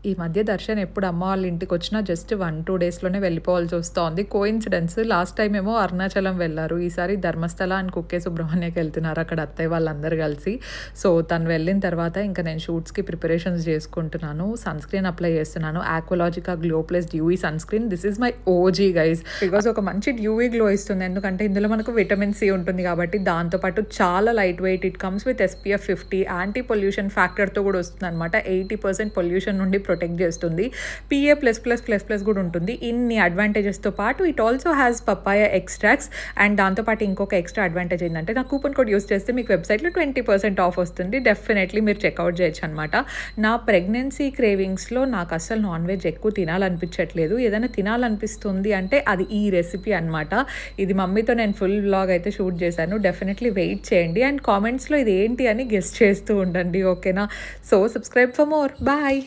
ఈ మధ్య దర్శన్ ఎప్పుడు అమ్మ వాళ్ళ ఇంటికి వచ్చినా జస్ట్ 1-2 డేస్లోనే వెళ్ళిపోవాల్సి వస్తుంది. కోఇన్సిడెన్స్ లాస్ట్ టైం ఏమో అరుణాచలం వెళ్ళారు, ఈసారి ధర్మస్థల అండ్ కుక్కే సుబ్రహ్మణ్యకి వెళ్తున్నారు అక్కడ అత్తయ్య వాళ్ళందరూ కలిసి. సో తను వెళ్ళిన తర్వాత ఇంకా నేను షూట్స్కి ప్రిపరేషన్స్ చేసుకుంటున్నాను. సన్ స్క్రీన్ అప్లై చేస్తున్నాను, Aqualogica glow plus dewy sunscreen. This is my OG guys, because ఒక మంచి డ్యూవీ గ్లో ఇస్తుంది, ఎందుకంటే ఇందులో మనకు విటమిన్ సి ఉంటుంది కాబట్టి. దాంతోపాటు చాలా lightweight, it comes with SPF 50, anti pollution ఫ్యాక్టర్తో కూడా వస్తుంది అనమాట. 80% పొల్యూషన్ నుండి ప్రొటెక్ట్ చేస్తుంది. PA++++ కూడా ఉంటుంది. ఇన్ని అడ్వాంటేజెస్తో పాటు it also has papaya extracts. And దాంతోపాటు ఇంకొక ఎక్స్ట్రా అడ్వాంటేజ్ ఏంటంటే నా కూపన్ కోడ్ యూస్ చేస్తే మీకు వెబ్సైట్లో 20% ఆఫ్ వస్తుంది. డెఫినెట్లీ మీరు చెక్అవుట్ చేయొచ్చు అనమాట. నా ప్రెగ్నెన్సీ క్రేవింగ్స్లో నాకు అసలు నాన్ వెజ్ ఎక్కువ తినాలనిపించట్లేదు. ఏదైనా తినాలనిపిస్తుంది అంటే అది ఈ రెసిపీ అనమాట. ఇది మమ్మీతో నేను ఫుల్ వ్లాగ్ అయితే షూట్ చేశాను. డెఫినెట్లీ వెయిట్ చేయండి అండ్ కామెంట్స్లో ఇది ఏంటి అని గెస్ట్ చేస్తూ ఉండండి, ఓకేనా? So subscribe for more. Bye.